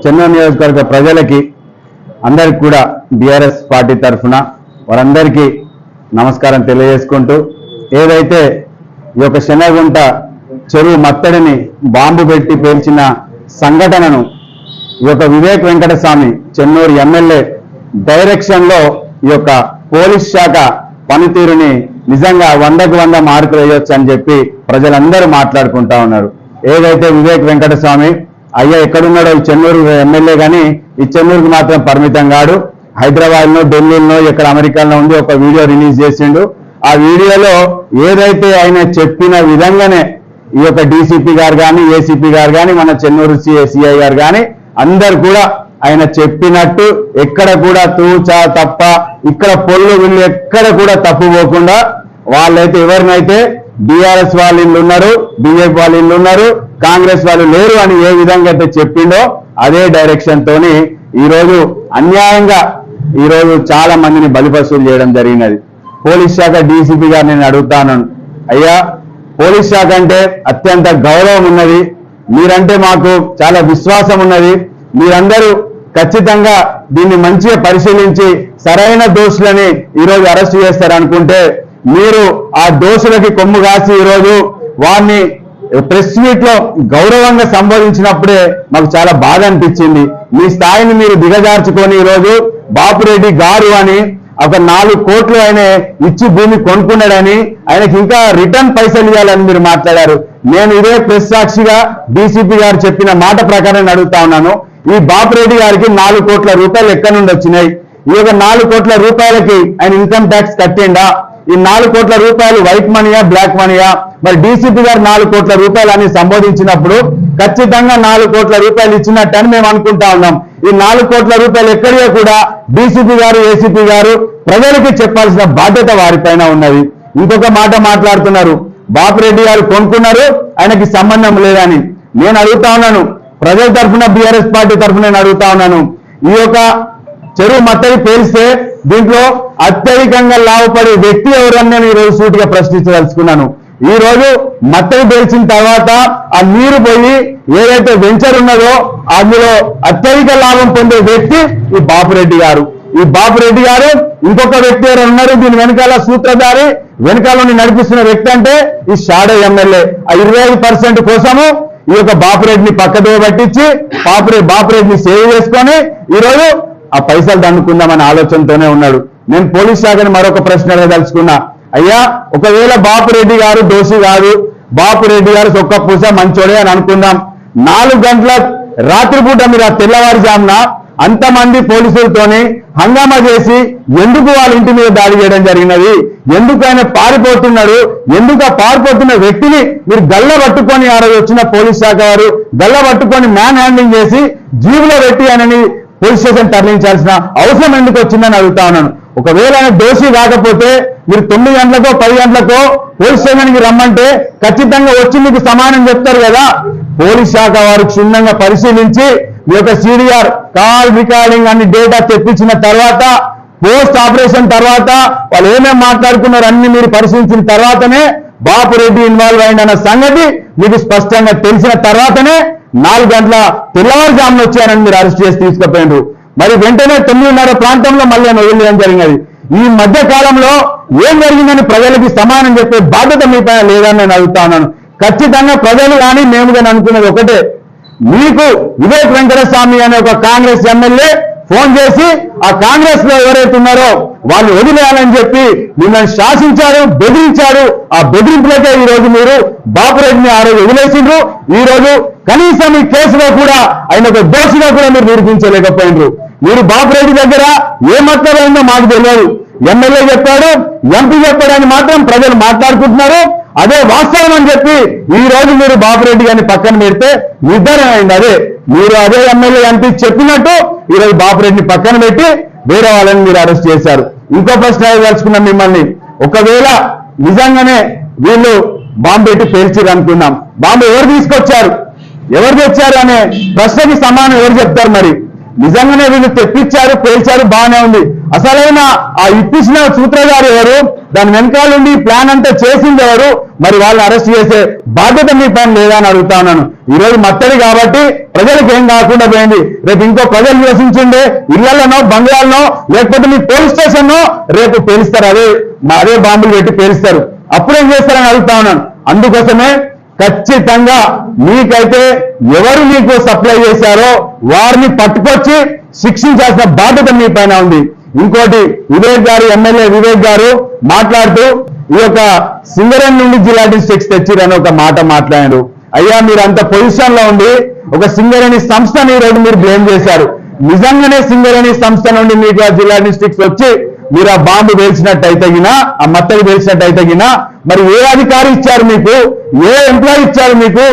చెన్నూరు నియోజకవర్గ ప్రజలకి అందరికి కూడా బీఆర్ఎస్ పార్టీ తరఫున వారందరికీ నమస్కారం తెలియజేసుకుంటూ ఏదైతే ఈ యొక్క శనగుంట చెరువు మత్తడిని బాంబు పెట్టి పేల్చిన సంఘటనను ఈ యొక్క వివేక్ వెంకటస్వామి చెన్నూరు ఎమ్మెల్యే డైరెక్షన్లో ఈ యొక్క పోలీస్ శాఖ పనితీరుని నిజంగా 100కు 100 మార్కులు వేయొచ్చు అని చెప్పి ప్రజలందరూ మాట్లాడుకుంటా ఉన్నారు. ఏదైతే వివేక్ వెంకటస్వామి అయ్యా ఎక్కడున్నాడో ఈ చెన్నూరు ఎమ్మెల్యే కానీ ఈ చెన్నూరుకి మాత్రం పరిమితం కాడు. హైదరాబాద్లో, ఢిల్లీలో, ఇక్కడ అమెరికాలో ఉంది ఒక వీడియో రిలీజ్ చేసిండు. ఆ వీడియోలో ఏదైతే ఆయన చెప్పిన విధంగానే ఈ యొక్క డీసీపీ గారు కానీ, ఏసీపీ గారు కానీ, మన చెన్నూరు సిఐ గారు కానీ అందరు కూడా ఆయన చెప్పినట్టు ఎక్కడ కూడా తూచా తప్ప ఇక్కడ పొల్లు వీళ్ళు ఎక్కడ కూడా తప్పు పోకుండా వాళ్ళైతే ఎవరినైతే బీఆర్ఎస్ వాళ్ళు ఇళ్ళు ఉన్నారు, బీజేపీ వాళ్ళు ఇళ్ళు ఉన్నారు, కాంగ్రెస్ వాళ్ళు లేరు అని ఏ విధంగా అయితే చెప్పిండో అదే డైరెక్షన్ తోని ఈరోజు అన్యాయంగా ఈరోజు చాలా మందిని బలిపశువులు చేయడం జరిగినది. పోలీస్ శాఖ డీసీపీ గారు నేను అడుగుతాను, అయ్యా పోలీస్ శాఖ అంటే అత్యంత గౌరవం ఉన్నది, మీరంటే మాకు చాలా విశ్వాసం ఉన్నది, మీరందరూ ఖచ్చితంగా దీన్ని మంచిగా పరిశీలించి సరైన దోషులని ఈరోజు అరెస్ట్ చేస్తారనుకుంటే మీరు ఆ దోషులకి కొమ్ము కాసి ఈరోజు వారిని ప్రెస్ మీట్ లో గౌరవంగా సంబోధించినప్పుడే మాకు చాలా బాధ అనిపించింది. మీ స్థాయిని మీరు దిగజార్చుకొని ఈరోజు బాపురెడ్డి గారు అని ఒక 4 కోట్లు ఆయన ఇచ్చి భూమి కొనుక్కున్నాడని ఆయనకి ఇంకా రిటర్న్ పైసలు ఇవ్వాలని మీరు మాట్లాడారు. నేను ఇదే ప్రెస్ సాక్షిగా డీసీపీ గారు చెప్పిన మాట ప్రకారం అడుగుతా ఉన్నాను, ఈ బాపురెడ్డి గారికి 4 కోట్ల రూపాయలు ఎక్కడి నుండి వచ్చినాయి? ఈ యొక్క 4 కోట్ల రూపాయలకి ఆయన ఇన్కమ్ ట్యాక్స్ కట్టిండా? ఈ 4 కోట్ల రూపాయలు వైట్ మనీయా, బ్లాక్ మనీయా? మరి డీసీపీ గారు 4 కోట్ల రూపాయలు అని సంబోధించినప్పుడు ఖచ్చితంగా 4 కోట్ల రూపాయలు ఇచ్చినట్టు అని మేము అనుకుంటా ఉన్నాం. ఈ 4 కోట్ల రూపాయలు ఎక్కడియో కూడా డీసీపీ గారు, ఏసీపీ గారు ప్రజలకి చెప్పాల్సిన బాధ్యత వారిపైన ఉన్నది. ఇంకొక మాట మాట్లాడుతున్నారు, బాపురెడ్డి గారు కొనుక్కున్నారు, ఆయనకి సంబంధం లేదని. నేను అడుగుతా ఉన్నాను, ప్రజల తరఫున బీఆర్ఎస్ పార్టీ తరఫున నేను అడుగుతా ఉన్నాను, ఈ యొక్క చెరువు మత్తడి పేలిస్తే దీంట్లో అత్యధికంగా లాభపడే వ్యక్తి ఎవరని నేను ఈరోజు సూటిగా ప్రశ్నించదలుచుకున్నాను. ఈ రోజు మత్తడి పేల్చిన తర్వాత ఆ నీరు పోయి ఏదైతే వెంచర్ ఉన్నదో అందులో అత్యధిక లాభం పొందే వ్యక్తి ఈ బాపురెడ్డి గారు. ఈ బాపురెడ్డి గారు ఇంకొక వ్యక్తి ఎవరు ఉన్నారు దీని వెనకాల సూత్రధారి, వెనకాలని నడిపిస్తున్న వ్యక్తి అంటే ఈ షాడో ఎమ్మెల్యే. ఆ 25% కోసము ఈ యొక్క బాపురెడ్డిని పక్కదో పట్టించి బాపురెడ్డిని సేవ్ చేసుకొని ఈరోజు ఆ పైసలు దండుకుందామనే ఆలోచనతోనే ఉన్నాడు. నేను పోలీస్ శాఖని మరొక ప్రశ్న అడగదలుచుకున్నా, అయ్యా ఒకవేళ బాపురెడ్డి గారు దోషి కాదు, బాపురెడ్డి గారు సొక్క పూస మంచోడే అని అనుకుందాం, 4 గంటల రాత్రిపూట మీరు ఆ తెల్లవారుజామున అంతమంది పోలీసులతోని హంగామా చేసి ఎందుకు వాళ్ళ ఇంటి మీద దాడి చేయడం జరిగినది? ఎందుకు ఆయన పారిపోతున్నాడు? ఎందుకు ఆ పారిపోతున్న వ్యక్తిని మీరు గల్ల పట్టుకొని ఆ రోజు వచ్చిన పోలీస్ శాఖ వారు గల్ల పట్టుకొని మ్యాన్ హ్యాండింగ్ చేసి జీబులో పెట్టి ఆయనని పోలీస్ స్టేషన్ తరలించాల్సిన అవసరం ఎందుకు వచ్చిందని అడుగుతా ఉన్నాను. ఒకవేళ ఆయన దోషి కాకపోతే మీరు 9 గంటలకో 10 గంటలకో పోలీస్ స్టేషన్కి రమ్మంటే ఖచ్చితంగా వచ్చి మీకు సమానం చెప్తారు కదా. పోలీస్ శాఖ వారు క్షుణ్ణంగా పరిశీలించి మీ యొక్క CDR కాల్ రికార్డింగ్ అన్ని డేటా తెప్పించిన తర్వాత పోస్ట్ ఆపరేషన్ తర్వాత వాళ్ళు ఏమేమి మాట్లాడుకున్నారు అన్ని మీరు పరిశీలించిన తర్వాతనే బాపురెడ్డి ఇన్వాల్వ్ అయిందన్న సంగతి మీకు స్పష్టంగా తెలిసిన తర్వాతనే 4 గంటల తెల్లవారుజామున వచ్చారని మీరు అరెస్ట్ చేసి తీసుకుపోయినారు. మరి వెంటనే 9:30 ప్రాంతంలో మళ్ళీ వదిలేయడం జరిగినది. ఈ మధ్య కాలంలో ఏం జరిగిందని ప్రజలకి సమానం చెప్పే బాధ్యత మీ పైన లేదని నేను అడుగుతా ఉన్నాను. ఖచ్చితంగా ప్రజలు కానీ మేము కానీ అనుకున్నది ఒకటే, మీకు వివేక్ వెంకటస్వామి అనే ఒక కాంగ్రెస్ ఎమ్మెల్యే ఫోన్ చేసి ఆ కాంగ్రెస్ లో ఎవరైతే ఉన్నారో వాళ్ళు వదిలేయాలని చెప్పి మిమ్మల్ని శాసించారు, బెదిరించాడు. ఆ బెదిరింపులకే ఈ రోజు మీరు బాపురెడ్డిని ఆ రోజు వదిలేసిండ్రు. ఈ రోజు కనీసం ఈ కేసులో కూడా ఆయన ఒక దోషిగా కూడా మీరు నిరూపించలేకపోయినరు. మీరు బాపురెడ్డి దగ్గర ఏ మతలైందో మాకు తెలియదు, ఎమ్మెల్యే చెప్పాడు, ఎంపీ చెప్పాడని మాత్రం ప్రజలు మాట్లాడుకుంటున్నారు. అదే వాస్తవం అని చెప్పి ఈ రోజు మీరు బాపురెడ్డి గారిని పక్కన పెడితే నిర్ధారణ అయింది. మీరు అదే ఎమ్మెల్యే ఎంపీ చెప్పినట్టు ఈరోజు బాపురెడ్డిని పక్కన పెట్టి వేరే వాళ్ళని మీరు అరెస్ట్ చేశారు. ఇంకో ప్రశ్న తెలుసుకున్నాం మిమ్మల్ని, ఒకవేళ నిజంగానే వీళ్ళు బాంబు పెట్టి పేల్చిరు అనుకున్నాం, బాంబు ఎవరు తీసుకొచ్చారు, ఎవరు తెచ్చారు అనే ప్రశ్నకి సమానం ఎవరు చెప్తారు? మరి నిజంగానే వీళ్ళు తెప్పించారు, పేల్చారు, బాగానే ఉంది. అసలైన ఆ ఇప్పించిన సూత్రధారు ఎవరు? దాని వెనకాలండి ప్లాన్ అంతా చేసింది ఎవరు? మరి వాళ్ళని అరెస్ట్ చేసే బాధ్యత మీ పైన లేదా అని అడుగుతా ఉన్నాను. ఈరోజు మత్తడి కాబట్టి ప్రజలకు ఏం కాకుండా పోయింది. రేపు ఇంకో ప్రజలు నివసించుండే ఇళ్లలోనో బంగ్లాలనో లేకపోతే మీ పోలీస్ స్టేషన్నో రేపు పేలుస్తారు, అదే బాంబులు పెట్టి పేలుస్తారు. అప్పుడేం చేస్తారని అడుగుతా ఉన్నాను. అందుకోసమే ఖచ్చితంగా మీకైతే ఎవరు మీకు సప్లై చేశారో వారిని పట్టుకొచ్చి శిక్షించాల్సిన బాధ్యత మీ పైన ఉంది. ఇంకోటి వివేక్ గారు, ఎమ్మెల్యే వివేక్ గారు మాట్లాడుతూ ఈ యొక్క సింగరేణి నుండి జిలాటిస్టిక్స్ తెచ్చిరని ఒక మాట మాట్లాడారు. అయ్యా, మీరు అంత పొజిషన్ లో ఉండి ఒక సింగరేణి సంస్థని ఈ రోజు మీరు బ్లేమ్ చేశారు. నిజంగానే సింగరేణి సంస్థ నుండి మీకు ఆ జిలాటిస్టిక్స్ వచ్చి మీరు ఆ బాంబు వేల్చినట్టయితే గినా, ఆ మత్తడి వేల్చినట్టయితే గినా మరి ఏ అధికారి ఇచ్చారు మీకు? ఏ ఎంప్లాయీ ఇచ్చారు మీకు?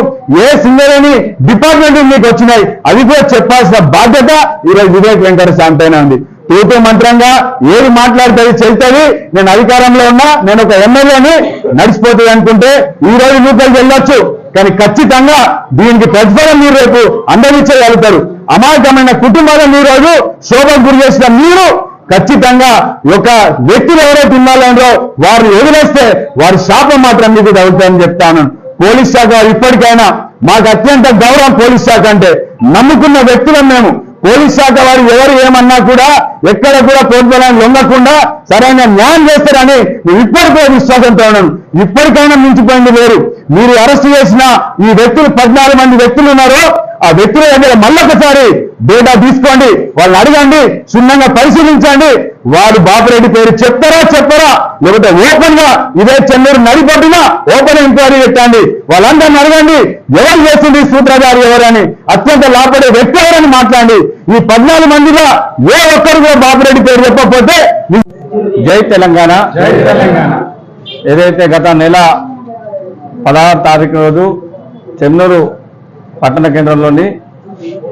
ఏ సింగరేణి డిపార్ట్మెంట్ మీకు వచ్చినాయి? అది కూడా చెప్పాల్సిన బాధ్యత ఈరోజు వివేక్ వెంకటస్వామి పైన ఉంది. తూతూ మంత్రంగా ఏది మాట్లాడుతుంది చెల్తుంది, నేను అధికారంలో ఉన్నా, నేను ఒక ఎమ్మెల్యేని, నడిచిపోతుంది అనుకుంటే ఈ రోజు లోపలికి వెళ్ళొచ్చు. కానీ ఖచ్చితంగా దీనికి ప్రతిఫలం మీరు రేపు అందరిచ్చగలుగుతారు. అమాయకమైన కుటుంబాలను ఈ రోజు శోభకు గురి చేసిన మీరు ఖచ్చితంగా ఒక వ్యక్తులు ఎవరైతే ఉన్నారో వారిని ఎదురేస్తే వారి శాపం మాత్రం మీకు తగులుతాయని చెప్తాను. పోలీస్ శాఖ ఇప్పటికైనా మాకు అత్యంత గౌరవం. పోలీస్ శాఖ అంటే నమ్ముకున్న వ్యక్తులం మేము. పోలీస్ శాఖ వారు ఎవరు ఏమన్నా కూడా ఎక్కడ కూడా ప్రభుత్వాలను లొంగకుండా సరైన న్యాయం చేస్తారని నేను ఇప్పటికే విశ్వాసంతో ఉన్నాను. ఇప్పటికైనా మించిపోయింది వేరు. మీరు అరెస్ట్ చేసిన ఈ వ్యక్తులు 14 మంది వ్యక్తులు ఉన్నారో ఆ వ్యక్తుల దగ్గర మళ్ళొకసారి డేటా తీసుకోండి, వాళ్ళని అడగండి, క్షుణ్ణంగా పరిశీలించండి. వాడు బాపురెడ్డి పేరు చెప్పరా లేకపోతే ఓపెన్ గా ఇదే చెన్నూరు నడిపొట్టున ఓపెన్ ఎంక్వైరీ పెట్టండి. వాళ్ళందరినీ అడగండి, ఎవరు చేసింది సూత్రధారి ఎవరని, అత్యంత లాభపడే వ్యక్తి ఎవరని మాట్లాడండి. ఈ 14 మందిలో ఏ ఒక్కరు కూడా బాపురెడ్డి పేరు చెప్పకపోతే జై తెలంగాణ. ఏదైతే గత నెల 16వ తారీఖు రోజు చెన్నూరు పట్టణ కేంద్రంలోని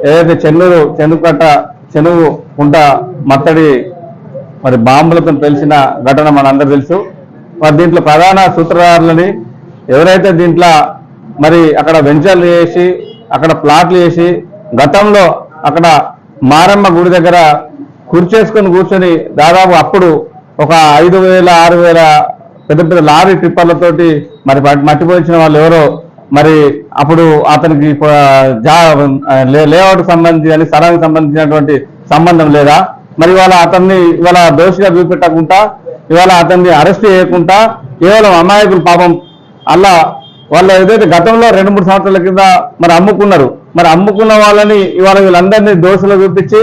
ఏదైతే చెనుగు కుంట మత్తడి మరి బాంబులతో తెలిసిన ఘటన మనందరూ తెలుసు. మరి దీంట్లో ప్రధాన సూత్రధారులని ఎవరైతే దీంట్లో మరి అక్కడ వెంచర్లు చేసి అక్కడ ప్లాట్లు చేసి గతంలో అక్కడ మారమ్మ గుడి దగ్గర కుర్చేసుకొని కూర్చొని దాదాపు అప్పుడు ఒక 5,000 6,000 పెద్ద పెద్ద లారీ టిప్పర్లతోటి మరి మట్టిపోయించిన వాళ్ళు ఎవరో మరి అప్పుడు అతనికి లేఅవుట్ సంబంధించి స్థలానికి సంబంధించినటువంటి సంబంధం లేదా? మరి ఇవాళ దోషిగా చూపెట్టకుండా ఇవాళ అతన్ని అరెస్ట్ చేయకుండా కేవలం అమాయకులు పాపం అలా వాళ్ళు ఏదైతే గతంలో 2-3 సంవత్సరాల కింద మరి అమ్ముకున్నారు. మరి అమ్ముకున్న వాళ్ళని ఇవాళ వీళ్ళందరినీ దోషులు చూపించి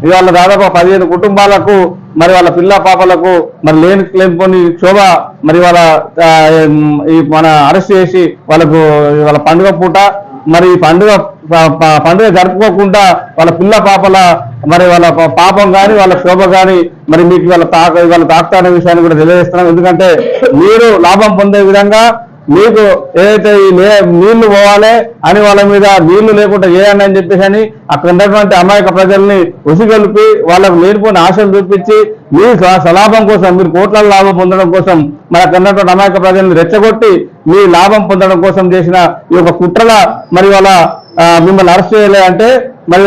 ఇవాళ దాదాపు 15 కుటుంబాలకు మరి వాళ్ళ పిల్ల పాపలకు మరి లేనిపోని శోభ మరి మన అరెస్ట్ చేసి వాళ్ళ పండుగ పూట మరి పండుగ జరుపుకోకుండా వాళ్ళ పిల్ల పాపల మరి వాళ్ళ పాపం కానీ వాళ్ళ శోభ కానీ మరి మీకు వాళ్ళ తాకుతానే విషయాన్ని కూడా తెలియజేస్తున్నాం. ఎందుకంటే మీరు లాభం పొందే విధంగా మీకు ఏదైతే ఈ నీళ్లు పోవాలి అని వాళ్ళ మీద నీళ్లు లేకుండా చేయండి అని చెప్పేసి అని అక్కడ ఉన్నటువంటి అమాయక ప్రజల్ని ఉసిగొల్పి వాళ్ళకు లేనిపోయిన ఆశలు చూపించి మీ స్వలాభం కోసం మీరు కోట్ల లాభం పొందడం కోసం మరి అక్కడ ఉన్నటువంటి అమాయక ప్రజల్ని రెచ్చగొట్టి మీ లాభం పొందడం కోసం చేసిన ఈ యొక్క కుట్రల మరి మిమ్మల్ని అరెస్ట్ చేయలే అంటే మరి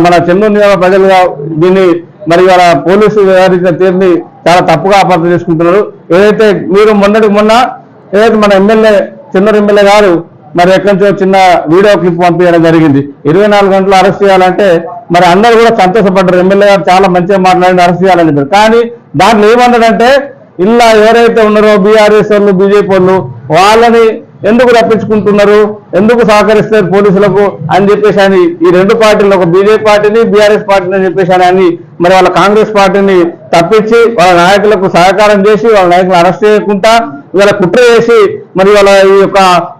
మన చెన్నూరు నియోజక ప్రజలుగా దీన్ని మరి పోలీసు వ్యవహరించిన తీరుని చాలా తప్పుగా అపార్థం చేసుకుంటున్నారు. ఏదైతే మీరు మొన్న ఏదైతే మన చెన్నూరు ఎమ్మెల్యే గారు మరి ఎక్కడి నుంచో చిన్న వీడియో క్లిప్ పంపించడం జరిగింది. 24 గంటలు అరెస్ట్ చేయాలంటే మరి అందరూ కూడా సంతోషపడ్డారు. ఎమ్మెల్యే గారు చాలా మంచిగా మాట్లాడి అరెస్ట్ చేయాలని చెప్పారు. కానీ దాంట్లో ఏమన్నాడంటే ఇలా ఎవరైతే ఉన్నారో బీఆర్ఎస్ వాళ్ళు బీజేపీ వాళ్ళు వాళ్ళని ఎందుకు రప్పించుకుంటున్నారు, ఎందుకు సహకరిస్తారు పోలీసులకు అని చెప్పేసి అని ఈ 2 పార్టీలు ఒక బీజేపీ పార్టీని బీఆర్ఎస్ పార్టీని అని చెప్పేసి అని మరి వాళ్ళ కాంగ్రెస్ పార్టీని తప్పించి వాళ్ళ నాయకులకు సహకారం చేసి వాళ్ళ నాయకులు అరెస్ట్ చేయకుండా ఇవాళ కుట్ర చేసి మరి ఈ యొక్క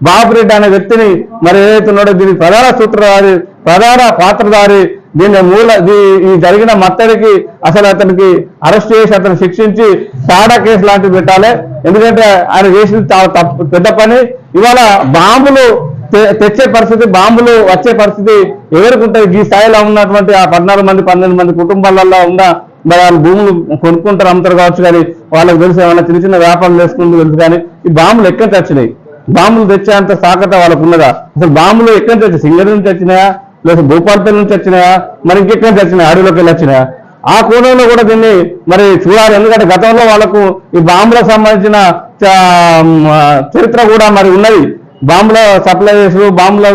బాపురెడ్డి అనే వ్యక్తిని మరి ఏదైతే ఉన్నాడో దీనికి ప్రధాన పాత్రధారి ఈ జరిగిన మత్తడికి అసలు అతనికి అరెస్ట్ చేసి అతను శిక్షించి సాడా కేసు లాంటివి పెట్టాలి. ఎందుకంటే ఆయన చేసింది చాలా పెద్ద పని. ఇవాళ బాంబులు తెచ్చే పరిస్థితి, బాంబులు వచ్చే పరిస్థితి ఎవరికి ఉంటాయి? ఈ స్థాయిలో ఉన్నటువంటి ఆ 14 మంది 12 మంది కుటుంబాలలో ఉన్న మరి వాళ్ళు భూములు కొనుక్కుంటారు, అమ్ముతారు కావచ్చు. కానీ వాళ్ళకి తెలుసు ఏమన్నా చిన్న చిన్న వ్యాపారం చేసుకుంటూ తెలుసు. కానీ ఈ బాంబులు ఎక్కడి నుంచి వచ్చినాయి? బాంబులు తెచ్చేంత సాకత వాళ్ళకు ఉన్నదా? అసలు బాంబులు ఎక్కడి నుంచి వచ్చాయి? సింగర్ నుంచి వచ్చినాయా, లేదా భూపాలపల్లి నుంచి వచ్చినాయా, మరి ఇంకెక్కడి నుంచి వచ్చినాయా? అడవిలోకి వెళ్ళి వచ్చినాయా? ఆ కోణంలో కూడా దీన్ని మరి చూడాలి. ఎందుకంటే గతంలో వాళ్ళకు ఈ బాంబులకు సంబంధించిన చరిత్ర కూడా మరి ఉన్నది. బాంబుల సప్లై చేసి బాంబుల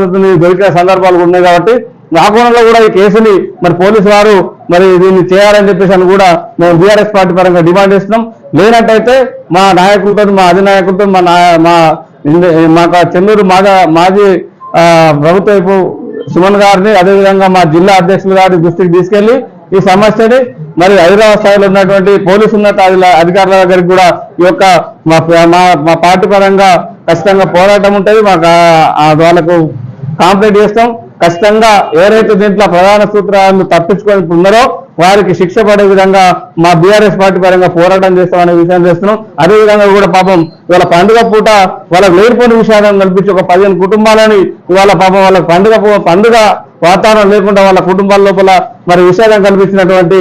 దొరికిన సందర్భాలు ఉన్నాయి కాబట్టి ఆ కోణంలో కూడా ఈ కేసుని మరి పోలీసు వారు మరి దీన్ని చేయాలని చెప్పేసి అని కూడా మేము బీఆర్ఎస్ పార్టీ పరంగా డిమాండ్ చేస్తున్నాం. లేనట్టయితే మా నాయకులతో మా అధినాయకులతో మా చెన్నూరు మాజీ ప్రభుత్వ సుమన్ గారిని అదేవిధంగా మా జిల్లా అధ్యక్షులు గారి దృష్టికి తీసుకెళ్లి ఈ సమస్యని మరి హైదరాబాద్ స్థాయిలో ఉన్నటువంటి పోలీసు ఉన్నత అధికారుల దగ్గరికి కూడా ఈ యొక్క మా పార్టీ పరంగా ఖచ్చితంగా పోరాటం ఉంటుంది. మాకు వాళ్ళకు కాంప్లైంట్ చేస్తాం. ఖచ్చితంగా ఎవరైతే దీంట్లో ప్రధాన సూత్రాలను తప్పించుకొని ఉన్నారో వారికి శిక్ష పడే విధంగా మా బీఆర్ఎస్ పార్టీ పరంగా పోరాటం చేస్తామనే విషయం చేస్తున్నాం. అదేవిధంగా కూడా పాపం ఇవాళ పండుగ పూట వాళ్ళకు లేనిపోయిన విషయాలను కల్పించి ఒక 15 కుటుంబాలని ఇవాళ పాపం వాళ్ళకి పండుగ వాతావరణం లేకుండా వాళ్ళ కుటుంబాల లోపల మరి విషాదం కల్పించినటువంటి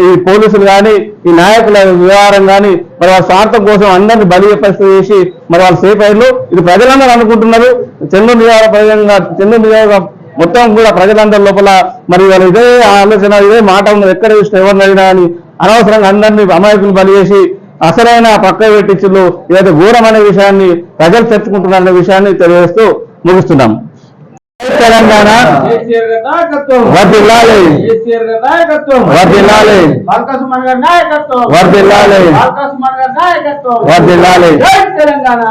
ఈ పోలీసులు కానీ ఈ నాయకుల వ్యవహారం కానీ మరి వాళ్ళ స్వార్థం కోసం అందరినీ బలి పరిస్థితి చేసి మరి వాళ్ళు సేఫ్ అయ్యారు. ఇది ప్రజలందరూ అనుకుంటున్నారు. చెన్నూరు నియోజక మొత్తం కూడా ప్రజలందరి లోపల మరి వాళ్ళు ఇదే ఆలోచన ఇదే మాట ఉన్నది. ఎక్కడ చూసిన ఎవరిని అడిగినా అని అనవసరంగా అందరినీ అమాయకులు బలి చేసి అసలైన పక్క పెట్టించులు ఏదైతే ఘోరం అనే విషయాన్ని ప్రజలు చర్చుకుంటున్నారనే విషయాన్ని తెలియజేస్తూ ముగిస్తున్నాం. తెలంగాణ వర్ధిల్లాలి, వర్ధిల్లాలి, వర్ధిల్లాలి, వర్ధిల్లాలి. జై తెలంగాణ,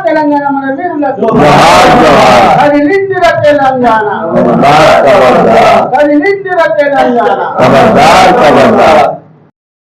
తెలంగాణ మన వీరులకు కదిలిందిర తెలంగాణ, కదిలిందిర తెలంగాణ.